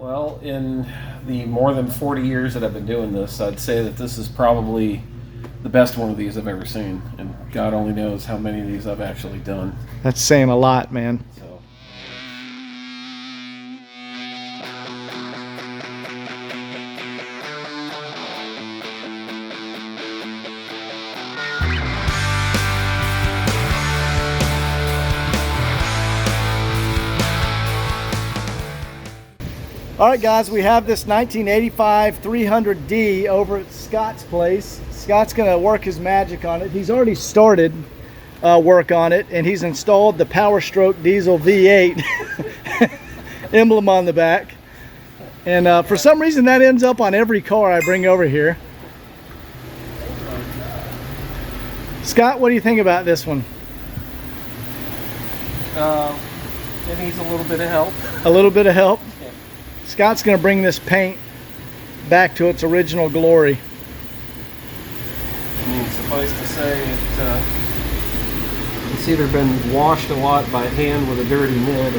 Well, in the more than 40 years that I've been doing this, I'd say that this is probably the best one of these I've ever seen. And God only knows how many of these I've actually done. That's saying a lot, man. So. All right, guys, we have this 1985 300D over at Scott's place. Scott's gonna work his magic on it. He's already started work on it, and he's installed the Power Stroke Diesel V8 emblem on the back. And for some reason that ends up on every car I bring over here. Scott, what do you think about this one? It needs a little bit of help. A little bit of help? Yeah. Scott's going to bring this paint back to its original glory. I mean, suffice to say, it's either been washed a lot by hand with a dirty nit,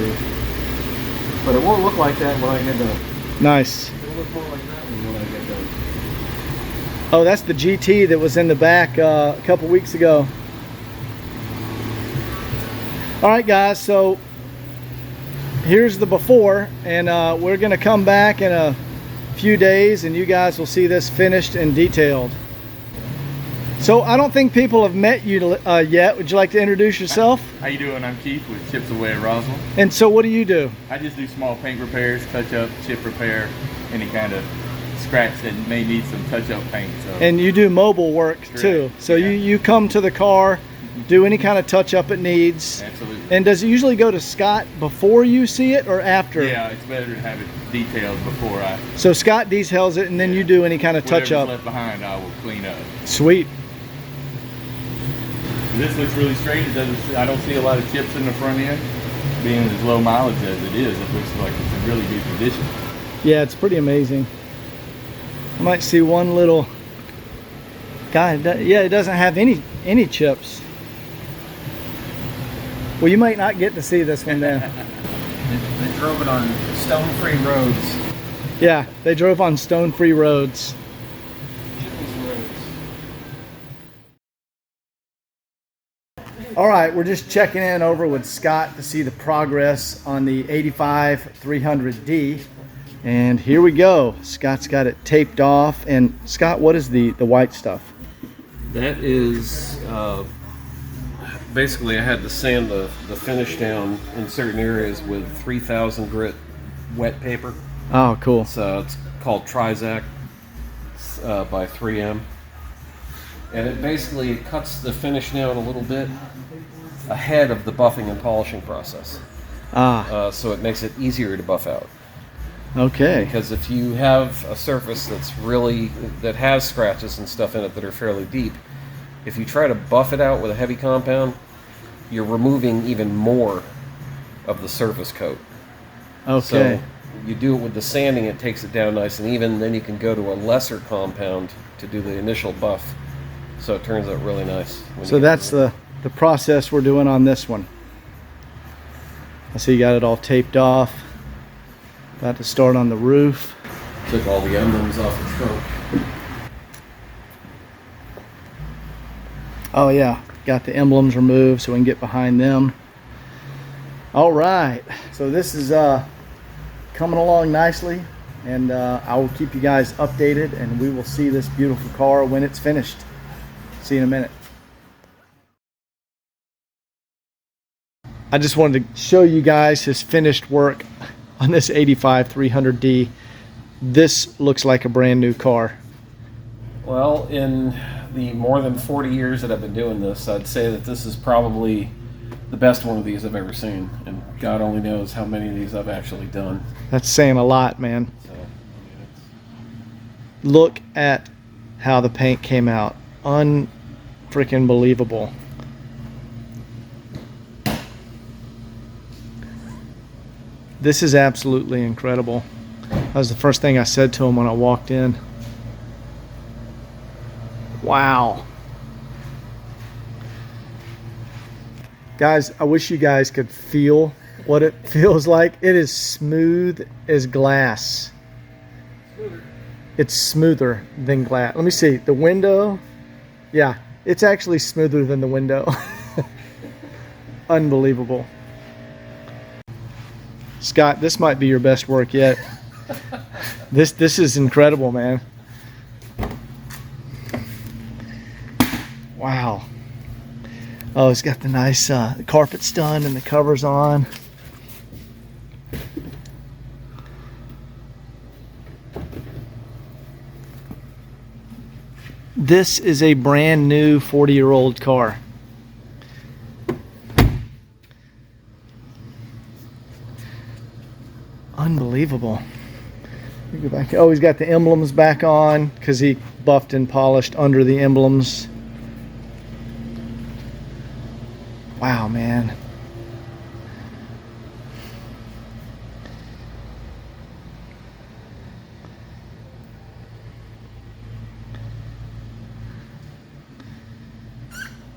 but it won't look like that when I get done. Nice. It'll look more like that when I get done. Oh, that's the GT that was in the back a couple weeks ago. All right, guys, so here's the before, and we're going to come back in a few days and you guys will see this finished and detailed. So I don't think people have met you yet. Would you like to introduce yourself? How you doing? I'm Keith with Chips Away at Roswell. And so what do you do? I just do small paint repairs, touch up, chip repair, any kind of scratch that may need some touch up paint. So. And you do mobile work too. So yeah. you come to the car, do any kind of touch up it needs. Absolutely. And does it usually go to Scott before you see it or after? Yeah, it's better to have it detailed before I. So Scott details it and then you do any kind of touch up. Whatever's left behind, I will clean up. Sweet. This looks really straight. It doesn't. I don't see a lot of chips in the front end. Being as low mileage as it is, it looks like it's in really good condition. Yeah, it's pretty amazing. I might see one little guy. Yeah, it doesn't have any chips. Well, you might not get to see this one then. They drove it on stone-free roads. Yeah, they drove on stone-free roads. All right, we're just checking in over with Scott to see the progress on the 85 300D. And here we go. Scott's got it taped off. And Scott, what is the white stuff? That is basically I had to sand the finish down in certain areas with 3000 grit wet paper. Oh, cool. So it's called Trizac by 3M. And it basically cuts the finish down a little bit ahead of the buffing and polishing process. So it makes it easier to buff out. Okay. Because if you have a surface that has scratches and stuff in it that are fairly deep, if you try to buff it out with a heavy compound, you're removing even more of the surface coat. Okay. So you do it with the sanding, it takes it down nice and even, then you can go to a lesser compound to do the initial buff. So it turns out really nice. So that's the process we're doing on this one. I see you got it all taped off. About to start on the roof. Took all the emblems off the trunk. Oh yeah, got the emblems removed so we can get behind them. All right, so this is coming along nicely, and I will keep you guys updated, and we will see this beautiful car when it's finished. See you in a minute. I just wanted to show you guys his finished work on this 85 300D. This looks like a brand new car. Well, in the more than 40 years that I've been doing this, I'd say that this is probably the best one of these I've ever seen. And God only knows how many of these I've actually done. That's saying a lot, man. So, I mean, Look at how the paint came out. Unfreaking believable. This is absolutely incredible. That was the first thing I said to him when I walked in. Wow. Guys, I wish you guys could feel what it feels like. It is smooth as glass. It's smoother than glass. Let me see. The window. Yeah, it's actually smoother than the window. Unbelievable. Scott, this might be your best work yet. This is incredible, man. Wow. Oh, it's got the nice the carpet's done and the cover's on. This is a brand new 40-year-old car. Unbelievable. Let me go back. Oh, he's got the emblems back on because he buffed and polished under the emblems. Wow, man.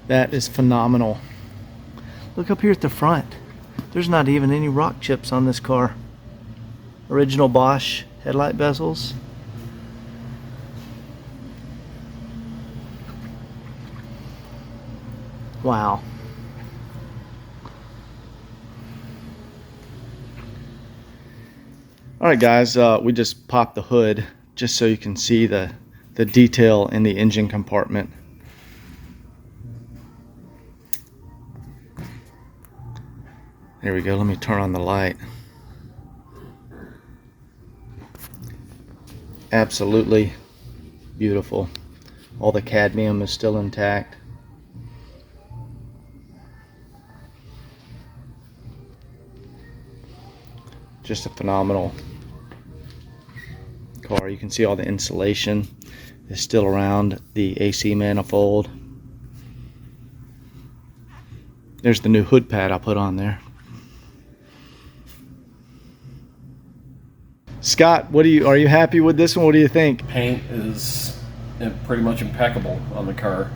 That is phenomenal. Look up here at the front. There's not even any rock chips on this car. Original Bosch headlight bezels. Wow. All right, guys, we just popped the hood just so you can see the detail in the engine compartment. There we go. Let me turn on the light. Absolutely beautiful. All the cadmium is still intact. Just a phenomenal car. You can see all the insulation is still around the AC manifold. There's the new hood pad I put on there. Scott, are you happy with this one? What do you think? Paint is pretty much impeccable on the car.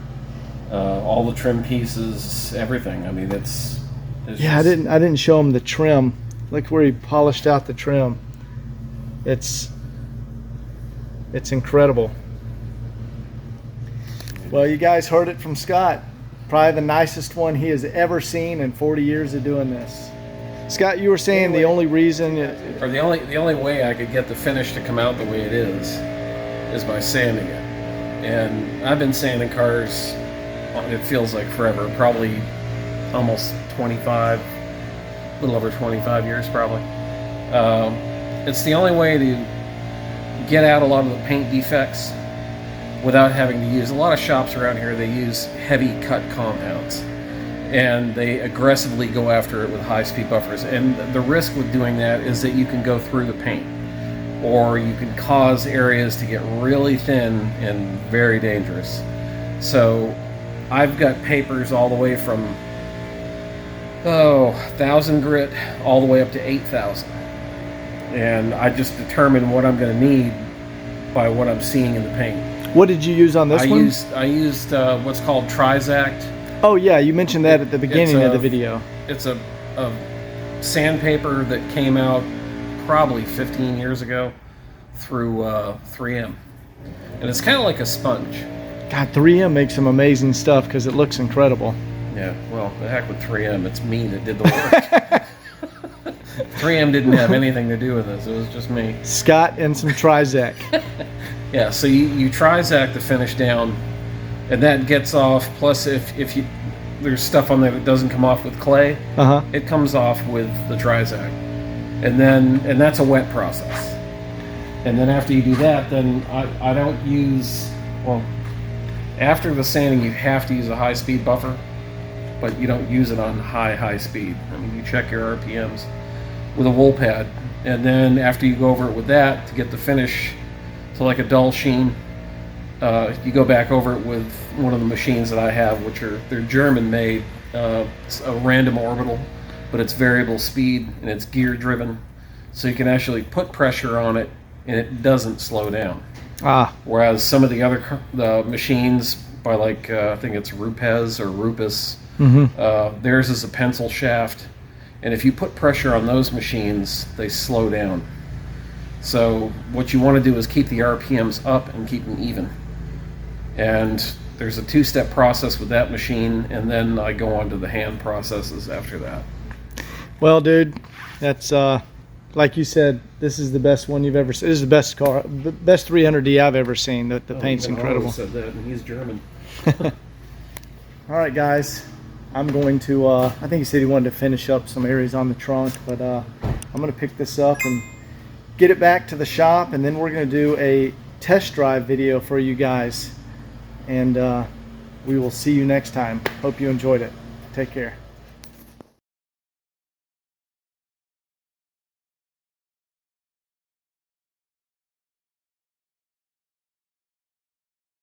All the trim pieces, everything. I mean, it's yeah. I didn't show him the trim. Look where he polished out the trim. It's incredible. Well, you guys heard it from Scott. Probably the nicest one he has ever seen in 40 years of doing this. Scott, you were saying the only reason, or the only way I could get the finish to come out the way it is by sanding it. And I've been sanding cars, it feels like forever, probably almost 25, a little over 25 years probably. It's the only way to get out a lot of the paint defects without having to use, a lot of shops around here, they use heavy cut compounds. And they aggressively go after it with high-speed buffers. And the risk with doing that is that you can go through the paint, or you can cause areas to get really thin and very dangerous. So I've got papers all the way from 1,000 grit all the way up to 8,000. And I just determine what I'm going to need by what I'm seeing in the paint. What did you use on this one? I used what's called Trizact. Oh yeah, you mentioned that at the beginning of the video. It's a sandpaper that came out probably 15 years ago through 3M. And it's kind of like a sponge. God, 3M makes some amazing stuff because it looks incredible. Yeah, well, the heck with 3M. It's me that did the work. 3M didn't have anything to do with this. It was just me. Scott and some Trizac. Yeah, so you Trizac the finish down, and that gets off. Plus, if you there's stuff on there that doesn't come off with clay, it comes off with the Trizac, and that's a wet process. And then after you do that, then I don't use, well, after the sanding you have to use a high-speed buffer, but you don't use it on high speed. I mean, you check your RPMs with a wool pad, and then after you go over it with that to get the finish to like a dull sheen, you go back over it with one of the machines that I have, they're German made. It's a random orbital, but it's variable speed and it's gear driven, so you can actually put pressure on it and it doesn't slow down. Whereas some of the other machines by I think it's Rupes or Rupus, theirs is a pencil shaft, And if you put pressure on those machines, they slow down. So what you want to do is keep the RPMs up and keep them even. And there's a two-step process with that machine, and then I go on to the hand processes after that. Well, dude, that's like you said, this is the best one you've ever seen. This is the best car, the best 300D I've ever seen. The paint's incredible. Said that, and he's German. All right, guys, I'm going to, I think he said he wanted to finish up some areas on the trunk, but I'm going to pick this up and get it back to the shop, and then we're going to do a test drive video for you guys. And we will see you next time. Hope you enjoyed it. Take care.